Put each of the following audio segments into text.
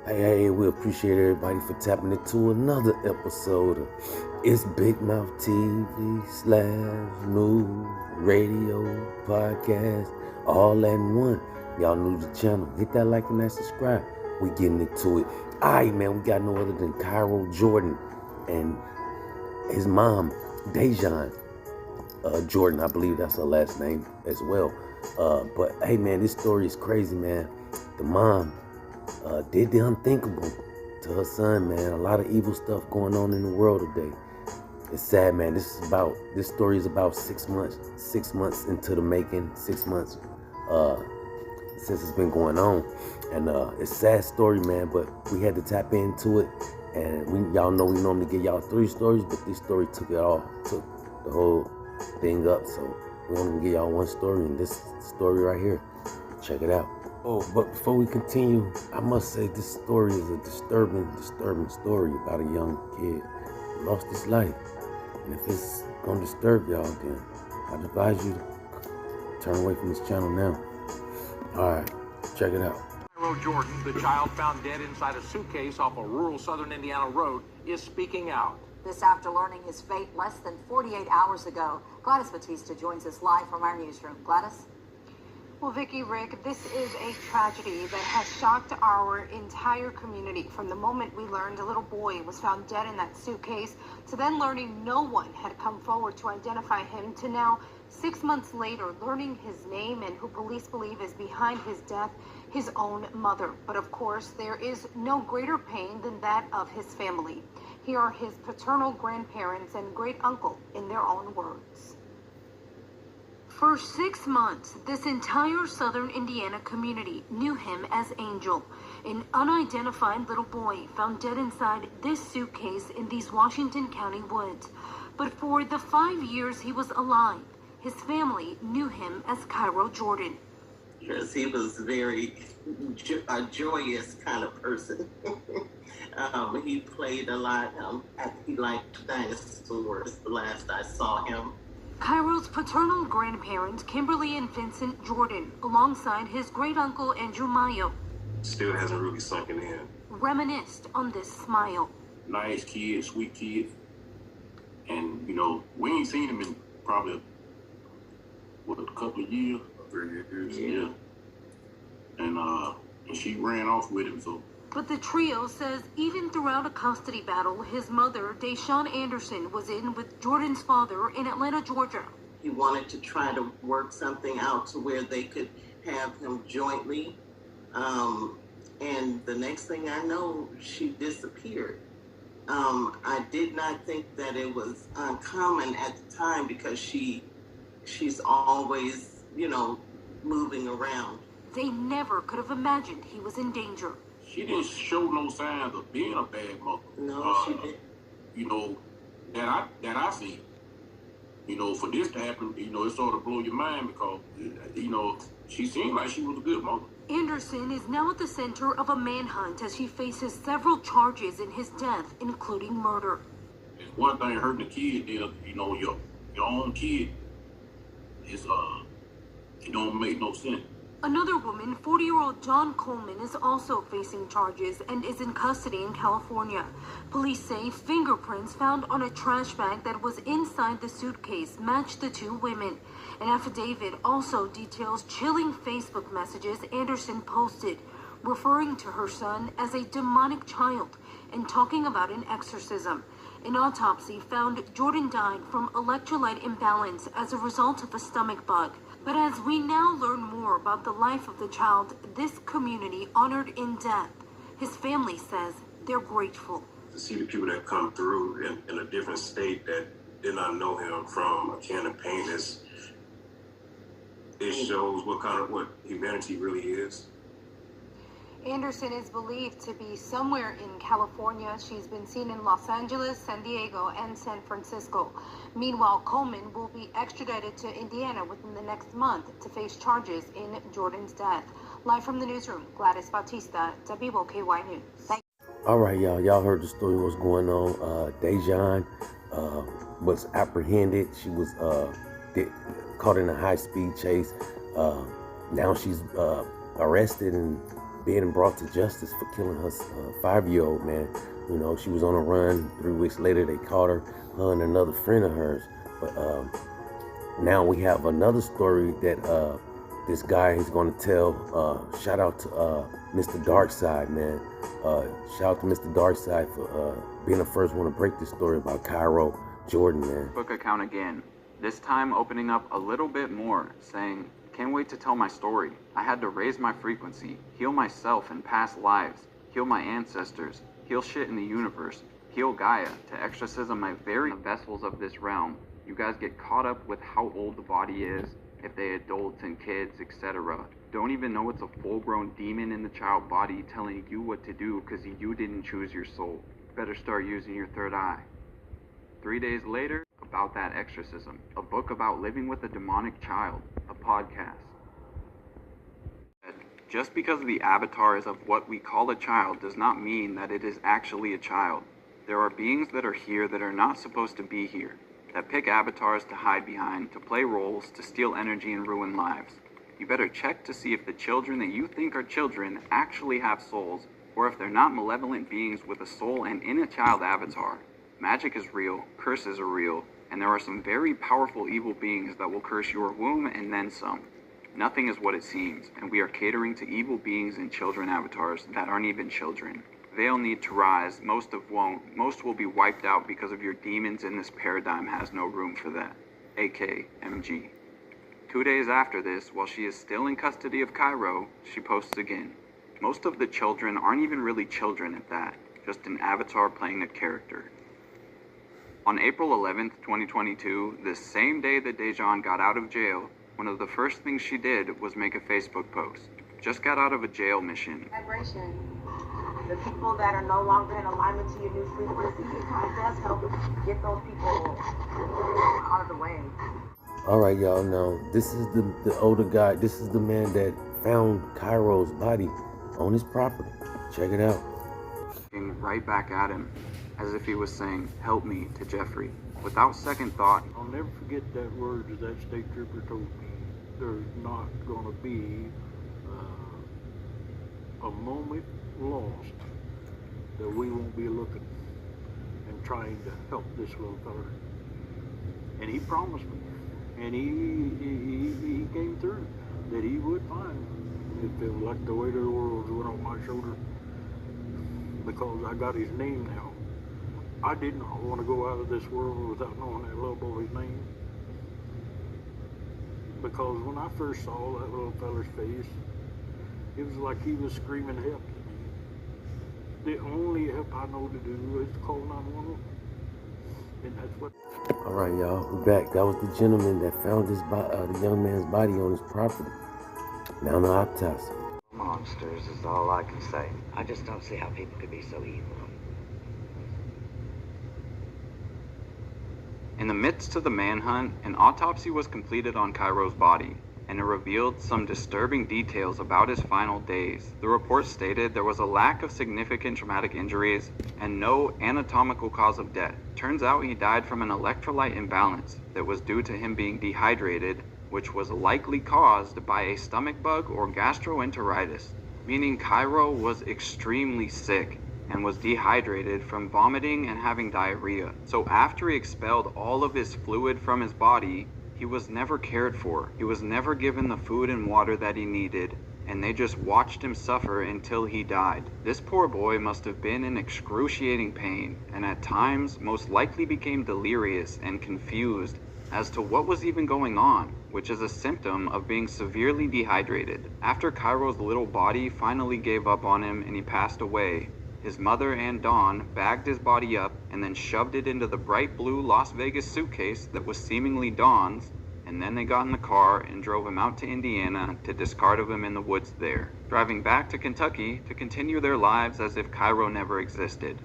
Hey, we appreciate everybody for tapping into another episode of It's Big Mouth TV / new radio podcast, all in one. Y'all new to the channel, hit that like and that subscribe. We getting into it. Alright, man, we got no other than Cairo Jordan and his mom, Dejan Jordan. I believe that's her last name as well. But hey, man, this story is crazy, man. The mom did the unthinkable to her son, man. A lot of evil stuff going on in the world today. It's sad, man. This story is about 6 months into the making, 6 months since it's been going on. And it's a sad story, man, but we had to tap into it. And y'all know we normally give y'all 3 stories, but this story took the whole thing up. So we only give y'all 1 story, and this story right here. Check it out. Oh, but before we continue, I must say this story is a disturbing story about a young kid who lost his life. And if it's gonna disturb y'all, then I'd advise you to turn away from this channel now. Alright, check it out. Cairo Jordan, the child found dead inside a suitcase off a rural southern Indiana road, is speaking out. This after learning his fate less than 48 hours ago. Gladys Batista joins us live from our newsroom. Gladys? Well, Vicki, Rick, this is a tragedy that has shocked our entire community. From the moment we learned a little boy was found dead in that suitcase, to then learning no one had come forward to identify him, to now, 6 months later, learning his name and who police believe is behind his death, his own mother. But of course, there is no greater pain than that of his family. Here are his paternal grandparents and great uncle in their own words. For 6 months, this entire southern Indiana community knew him as Angel, an unidentified little boy found dead inside this suitcase in these Washington County woods. But for the 5 years he was alive, his family knew him as Cairo Jordan. Yes, he was very a joyous kind of person. He played a lot. He liked dinosaurs the last I saw him. Cairo's paternal grandparents, Kimberly and Vincent Jordan, alongside his great-uncle Andrew Mayo, still hasn't really sunken in. reminisced on this smile. Nice kid, sweet kid. And, we ain't seen him in probably, a couple of years? 3 years. Yeah. And she ran off with him, so. But the trio says even throughout a custody battle, his mother, Deshawn Anderson, was in with Jordan's father in Atlanta, Georgia. He wanted to try to work something out to where they could have him jointly. And the next thing I know, she disappeared. I did not think that it was uncommon at the time because she's always, moving around. They never could have imagined he was in danger. She didn't show no signs of being a bad mother. No, she didn't. That I see. For this to happen, it sort of blow your mind because, she seemed like she was a good mother. Anderson is now at the center of a manhunt as she faces several charges in his death, including murder. It's one thing hurting a kid, your own kid is, it don't make no sense. Another woman, 40-year-old John Coleman, is also facing charges and is in custody in California. Police say fingerprints found on a trash bag that was inside the suitcase matched the 2 women. An affidavit also details chilling Facebook messages Anderson posted, referring to her son as a demonic child and talking about an exorcism. An autopsy found Jordan died from electrolyte imbalance as a result of a stomach bug. But as we now learn more about the life of the child this community honored in death, his family says they're grateful. To see the people that come through in a different state that did not know him from a can of paint, it shows what humanity really is. Anderson is believed to be somewhere in California. She's been seen in Los Angeles, San Diego, and San Francisco. Meanwhile, Coleman will be extradited to Indiana within the next month to face charges in Jordan's death. Live from the newsroom, Gladys Batista, WOKY News. Thank you. All right, y'all. Y'all heard the story, what's going on. Dejan was apprehended. She was caught in a high-speed chase. Now she's arrested and being brought to justice for killing her 5-year-old, man. You know, she was on a run. 3 weeks later, they caught her and another friend of hers. But now we have another story that this guy is going to tell. Shout out to Mr. Darkside, man. Shout out to Mr. Darkside for being the first one to break this story about Cairo Jordan, man. Book account again. This time opening up a little bit more, saying, "Can't wait to tell my story. I had to raise my frequency, heal myself in past lives, heal my ancestors, heal shit in the universe, heal Gaia to exorcism my very vessels of this realm. You guys get caught up with how old the body is, if they adults and kids, etc. Don't even know it's a full-grown demon in the child body telling you what to do because you didn't choose your soul. Better start using your third eye." 3 days later, about that exorcism, a book about living with a demonic child, a podcast. Just because the avatar is of what we call a child does not mean that it is actually a child. There are beings that are here that are not supposed to be here, that pick avatars to hide behind, to play roles, to steal energy and ruin lives. You better check to see if the children that you think are children actually have souls, or if they're not malevolent beings with a soul and in a child avatar. Magic is real, curses are real, and there are some very powerful evil beings that will curse your womb and then some. Nothing is what it seems, and we are catering to evil beings and children avatars that aren't even children. They'll need to rise, most won't, most will be wiped out because of your demons, and this paradigm has no room for that. AK MG. 2 days after this, while she is still in custody of Cairo, she posts again. Most of the children aren't even really children at that, just an avatar playing a character. On April 11th, 2022, the same day that Dejan got out of jail, one of the first things she did was make a Facebook post. Just got out of a jail mission. Vibration. The people that are no longer in alignment to your new frequency, it does help get those people out of the way. All right, y'all. Now, this is the older guy. This is the man that found Cairo's body on his property. Check it out. Right back at him, as if he was saying, "Help me," to Jeffrey. Without second thought, I'll never forget that word that state trooper told me. There's not going to be a moment lost that we won't be looking and trying to help this little fella. And he promised me, and he came through, that he would find me. It felt like the weight of the world went on my shoulder because I got his name now. I did not want to go out of this world without knowing that little boy's name. Because when I first saw that little fella's face, it was like he was screaming help to me. The only help I know to do is to call 911. And that's what... All right, y'all, we're back. That was the gentleman that found the young man's body on his property. Now the autopsy. Monsters is all I can say. I just don't see how people could be so evil. in the midst of the manhunt, an autopsy was completed on Cairo's body, and it revealed some disturbing details about his final days. The report stated there was a lack of significant traumatic injuries and no anatomical cause of death. Turns out he died from an electrolyte imbalance that was due to him being dehydrated, which was likely caused by a stomach bug or gastroenteritis, meaning Cairo was extremely sick and was dehydrated from vomiting and having diarrhea. So after he expelled all of his fluid from his body, he was never cared for. He was never given the food and water that he needed, and they just watched him suffer until he died. This poor boy must have been in excruciating pain, and at times most likely became delirious and confused as to what was even going on, which is a symptom of being severely dehydrated. After Cairo's little body finally gave up on him and he passed away, his mother and Dawn bagged his body up and then shoved it into the bright blue Las Vegas suitcase that was seemingly Dawn's, and then they got in the car and drove him out to Indiana to discard of him in the woods there, driving back to Kentucky to continue their lives as if Cairo never existed.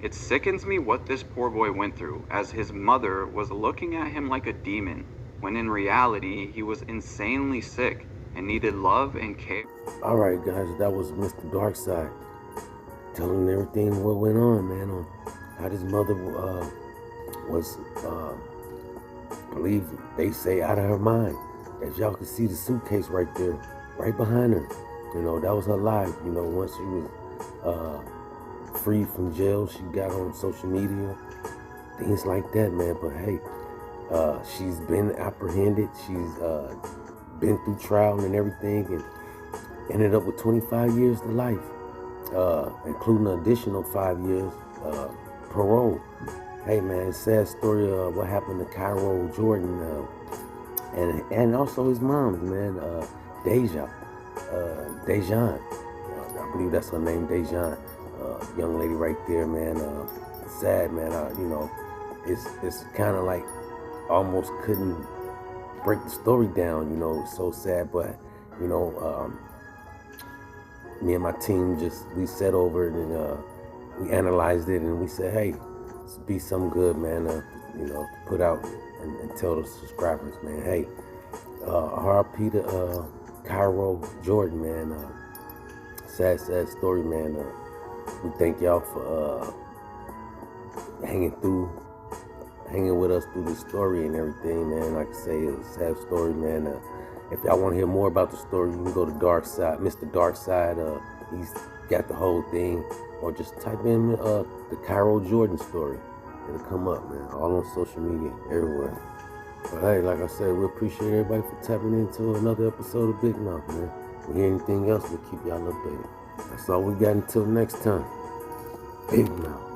It sickens me what this poor boy went through, as his mother was looking at him like a demon, when in reality he was insanely sick and needed love and care. Alright guys, that was Mr. Darkside telling everything what went on, man, on how his mother was, believe they say, out of her mind. As y'all can see the suitcase right there, right behind her. You know, that was her life. You know, once she was free from jail, she got on social media, things like that, man. But hey, she's been apprehended. She's been through trial and everything, and ended up with 25 years to life, including an additional 5 years parole. Hey, man, sad story of what happened to Cairo Jordan, and also his mom, man, Dejan. I believe that's her name, Dejan. Young lady right there, man. Sad, man. You know, it's kind of like almost couldn't break the story down. You know, it's so sad, but you know, me and my team we sat over it and we analyzed it, and we said, hey, it's be some good, man. You know, to put out and tell the subscribers, man. Hey, R.I.P. to Cairo Jordan, man. Sad story, man. We thank y'all for hanging with us through the story and everything, man. Like I say, it's a sad story, man. If y'all want to hear more about the story, you can go to Dark Side, Mr. Dark Side. He's got the whole thing, or just type in the Cairo Jordan story. It'll come up, man. All on social media, everywhere. But hey, like I said, we appreciate everybody for tapping into another episode of Big Mouth, man. If we hear anything else, we'll keep y'all updated. That's all we got until next time. Big Mouth.